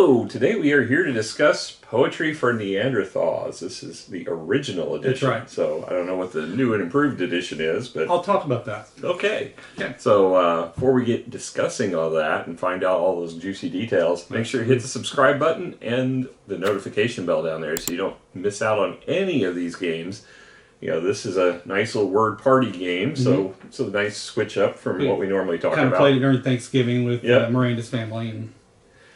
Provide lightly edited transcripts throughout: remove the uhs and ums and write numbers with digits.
Hello! Today we are here to discuss Poetry for Neanderthals. This is the original edition. That's right. So I don't know what the new and improved edition is, but... I'll talk about that. Okay. Okay. So before we get discussing all that and find out all those juicy details, make sure you hit the subscribe button and the notification bell down there so you don't miss out on any of these games. You know, this is a nice little word party game, so it's a nice switch up from what we normally talk about. Kind of played it during Thanksgiving with Miranda's family. And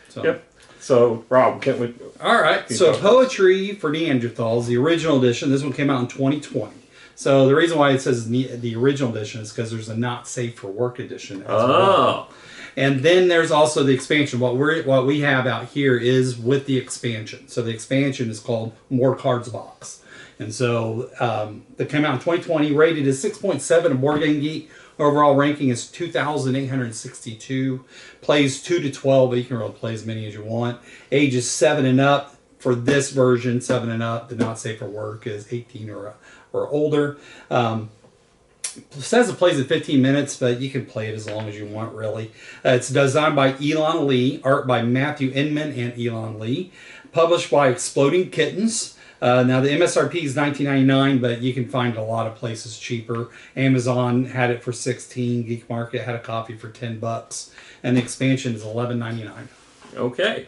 so. Yep. So, Rob, can't we... All right. So, Poetry for Neanderthals, the original edition. This one came out in 2020. So, the reason why it says the original edition is because there's a not safe for work edition as well. And then there's also the expansion. What we have out here is with the expansion. So, the expansion is called More Cards Box. And so, that came out in 2020, rated as 6.7 on Board Game Geek. Overall ranking is 2,862. Plays 2 to 12, but you can really play as many as you want. Ages 7 and up for this version, 7 and up. The not safe for work is 18 or older. It says it plays in 15 minutes, but you can play it as long as you want, really. It's designed by Elon Lee, art by Matthew Inman and Elon Lee. Published by Exploding Kittens. Now the MSRP is $19.99, but you can find it a lot of places cheaper. Amazon had it for $16. Geek Market had a copy for $10, and the expansion is $11.99. Okay,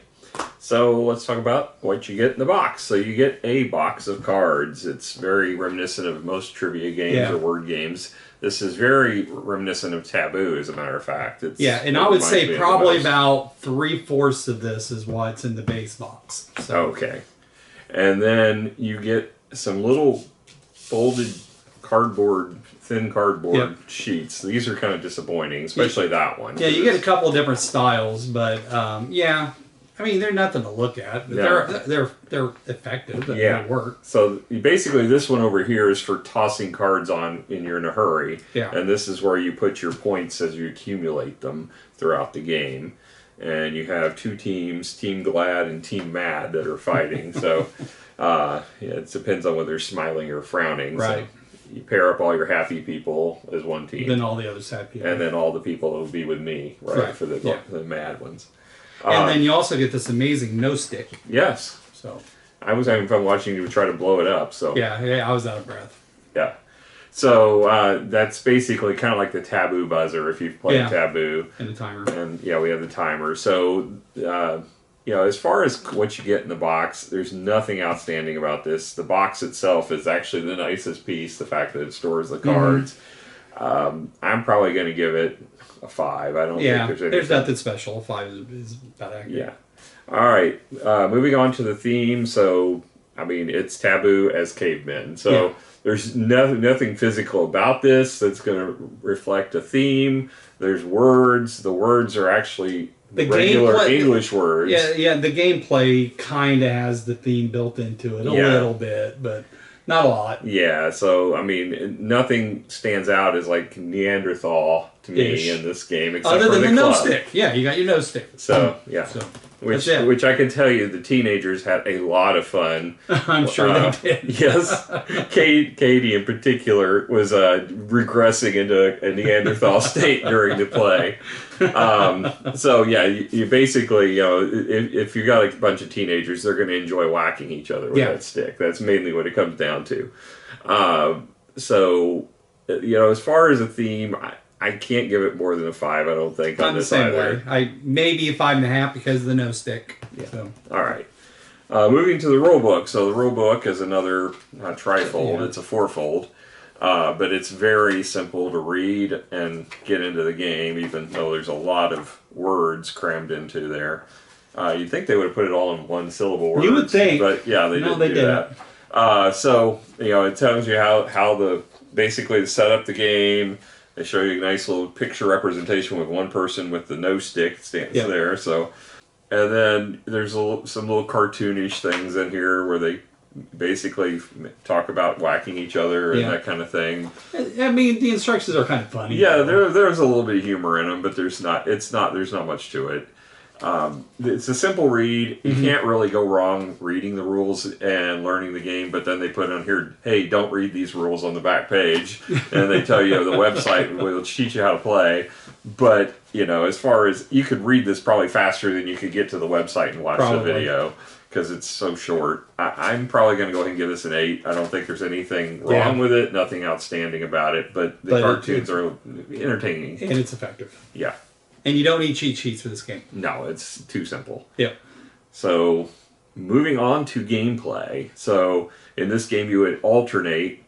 so let's talk about what you get in the box. So you get a box of cards. It's very reminiscent of most trivia games or word games. This is very reminiscent of Taboo, as a matter of fact. And I would say probably about 3/4 of this is what's in the base box. So. Okay. And then you get some little folded cardboard, thin cardboard sheets. These are kind of disappointing, especially that one. Yeah, you get a couple of different styles, but I mean, they're nothing to look at, but they're effective. They work. So basically, this one over here is for tossing cards on when you're in a hurry. Yeah. And this is where you put your points as you accumulate them throughout the game. And you have two teams, Team Glad and Team Mad, that are fighting. So it depends on whether they're smiling or frowning. Right. So you pair up all your happy people as one team. Then all the other sad people. And then all the people that will be with me, right? For the mad ones. And then you also get this amazing no stick. Yes. So I was having fun watching you try to blow it up. So yeah, I was out of breath. Yeah. So that's basically kind of like the Taboo buzzer if you've played Taboo. And the timer. And we have the timer. So, as far as what you get in the box, there's nothing outstanding about this. The box itself is actually the nicest piece, the fact that it stores the cards. I'm probably going to give it a 5. I don't think there's nothing special. 5 is about accurate. Yeah. All right. Moving on to the theme. So, I mean, it's Taboo as cavemen. So there's nothing physical about this that's going to reflect a theme. There's words. The words are actually regular English words. Yeah. The gameplay kind of has the theme built into it a little bit, but not a lot. Yeah. So I mean, nothing stands out as like Neanderthal to me in this game, except other for than the no club. stick. Yeah, you got your no stick. So which I can tell you, the teenagers had a lot of fun. I'm sure they did. Yes, Katie in particular was regressing into a Neanderthal state during the play. So you basically, if you got a bunch of teenagers, they're going to enjoy whacking each other with that stick. That's mainly what it comes down to. So as far as a theme, I can't give it more than a 5. I don't think on this either. I maybe a 5.5 because of the no stick. Yeah. So. All right. Moving to the rulebook. So the rulebook is another trifold. It's a 4-fold, but it's very simple to read and get into the game, even though there's a lot of words crammed into there. You'd think they would have put it all in one syllable words. You would think, but they didn't do that. So it tells you how basically to set up the game. They show you a nice little picture representation with one person with the no stick stands there. So, and then there's some little cartoonish things in here where they basically talk about whacking each other and that kind of thing. I mean, the instructions are kind of funny. Yeah, there's a little bit of humor in them, but there's not much to it. It's a simple read. You can't really go wrong reading the rules and learning the game, but then they put on here, hey, don't read these rules on the back page, and they tell you the website will teach you how to play. But as far as you could read this probably faster than you could get to the website and watch Probably. the video because it's so short. I'm probably going to go ahead and give this an 8. I don't think there's anything wrong with it, nothing outstanding about it, but the cartoons are entertaining. And it's effective. Yeah. And you don't need cheat sheets for this game. No, it's too simple. Yep. So, moving on to gameplay. So, in this game, you would alternate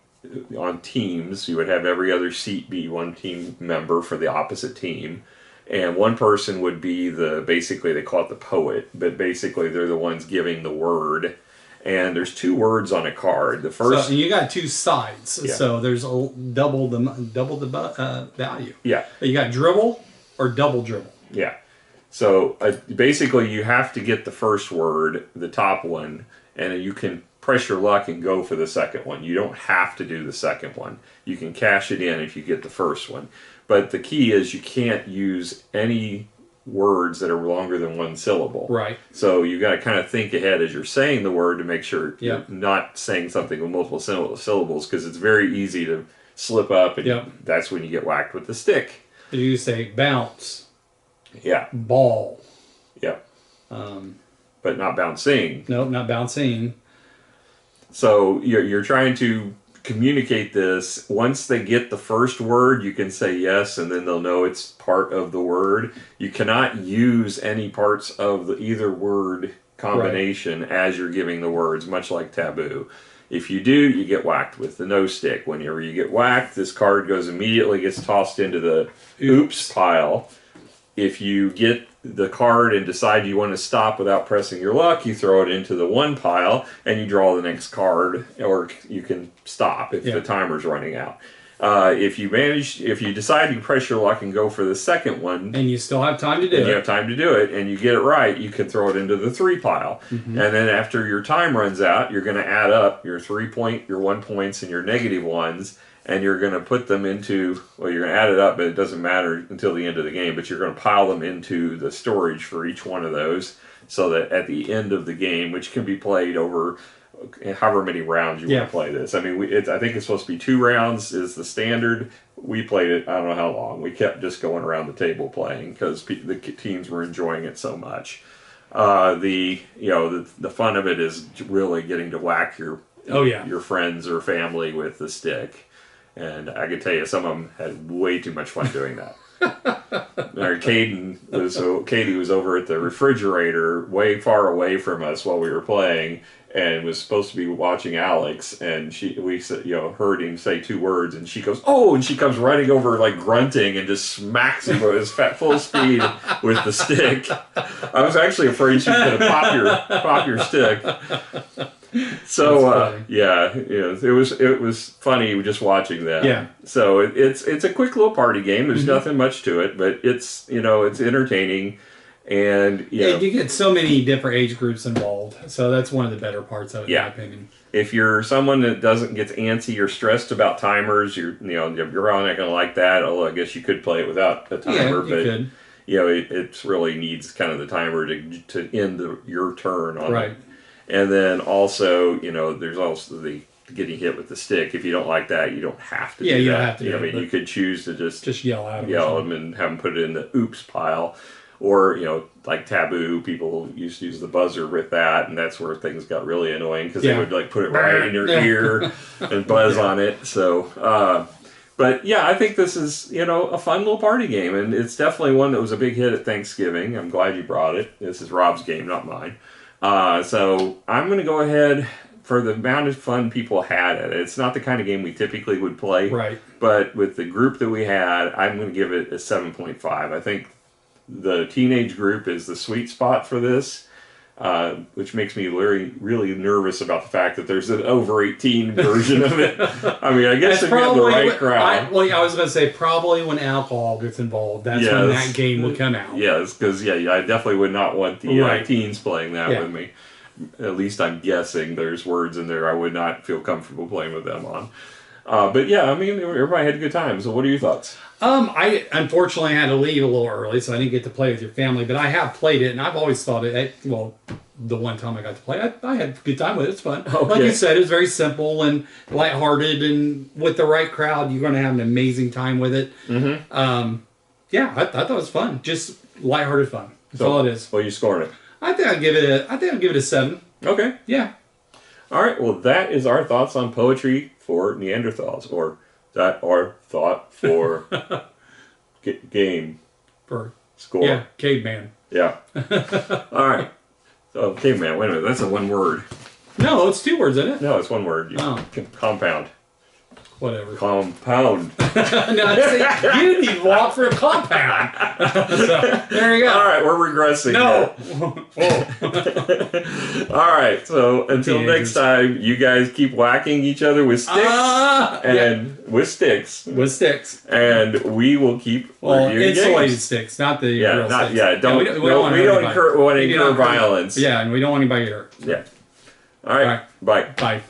on teams. You would have every other seat be one team member for the opposite team. And one person would be basically they call it the poet, but basically they're the ones giving the word. And there's 2 words on a card. The first, so you got 2 sides, so there's double the value. Yeah. You got dribble or double dribble. Yeah. So basically you have to get the first word, the top one, and you can press your luck and go for the second one. You don't have to do the second one. You can cash it in if you get the first one. But the key is you can't use any words that are longer than 1 syllable. Right. So you got to kind of think ahead as you're saying the word to make sure you're not saying something with multiple syllables because it's very easy to slip up and that's when you get whacked with the stick. You say bounce. Yeah. Ball. Yeah. But not bouncing. Nope, not bouncing. So you're trying to communicate this. Once they get the first word, you can say yes, and then they'll know it's part of the word. You cannot use any parts of either word combination as you're giving the words, much like Taboo. If you do, you get whacked with the no stick. Whenever you get whacked, this card gets tossed into the oops pile. If you get the card and decide you want to stop without pressing your luck, you throw it into the 1 pile and you draw the next card, or you can stop if the timer's running out. If you decide to press your luck and go for the second one, and you still have time to do it, you have time to do it, and you get it right, you can throw it into the 3 pile. And then after your time runs out, you're going to add up your 1 points and your negative ones. And you're going to put them into, you're going to add it up, but it doesn't matter until the end of the game, but you're going to pile them into the storage for each one of those so that at the end of the game, which can be played over however many rounds you want to play this. I mean, I think it's supposed to be 2 rounds is the standard. We played it, I don't know how long. We kept just going around the table playing because the teams were enjoying it so much. The fun of it is really getting to whack your friends or family with the stick. And I can tell you, some of them had way too much fun doing that. Katie was over at the refrigerator way far away from us while we were playing and was supposed to be watching Alex. And we heard him say 2 words and she goes, "Oh," and she comes running over like grunting and just smacks him at his full speed with the stick. I was actually afraid she was going to pop your stick. So it was funny just watching that. Yeah. So it's a quick little party game. There's nothing much to it, but it's entertaining, and you get so many different age groups involved. So that's one of the better parts of it, in my opinion. If you're someone that doesn't get antsy or stressed about timers, you're probably not going to like that. Although I guess you could play it without a timer, but could. It really needs kind of the timer to end your turn on it. And then also, there's also the getting hit with the stick. If you don't like that, you don't have to do that. You don't have to do it. You could choose to just yell at them. And have them put it in the oops pile. Or, like Taboo, people used to use the buzzer with that, and that's where things got really annoying because they would put it right in your ear and buzz on it. So, but yeah, I think this is, a fun little party game, and it's definitely one that was a big hit at Thanksgiving. I'm glad you brought it. This is Rob's game, not mine. So I'm going to go ahead for the amount of fun people had at it. It's not the kind of game we typically would play. Right. But with the group that we had, I'm going to give it a 7.5. I think the teenage group is the sweet spot for this, which makes me really, really nervous about the fact that there's an over 18 version of it. I mean, I guess if you have the right crowd. I was going to say probably when alcohol gets involved, that's when that game would come out. Yes, because I definitely would not want the teens playing that with me. At least I'm guessing there's words in there I would not feel comfortable playing with them on. But yeah, I mean, everybody had a good time. So what are your thoughts? I unfortunately had to leave a little early, so I didn't get to play with your family. But I have played it, and I've always thought the one time I got to play, I had a good time with it. It's fun. Okay. Like you said, it's very simple and lighthearted, and with the right crowd, you're going to have an amazing time with it. Yeah, I thought it was fun. Just lighthearted fun. That's all it is. Well, you scoring it? I think I'll give it a 7. Okay. Yeah. All right. Well, that is our thoughts on poetry for Neanderthals, or that our thought for game For score. Yeah, caveman. Yeah. All right. So, caveman. Wait a minute. That's a one word. No, it's 2 words, isn't it? No, it's one word. Compound. Whatever. Compound. No, see, you need to walk for a compound. So, there you go. All right, we're regressing. No. All right, so until Teenagers. next time, you guys keep whacking each other with sticks with sticks, and we will keep reviewing insulated games. sticks, not the real sticks. Don't we don't want to incur violence. Yeah, and we don't want anybody hurt. Yeah. All right. Bye. Bye.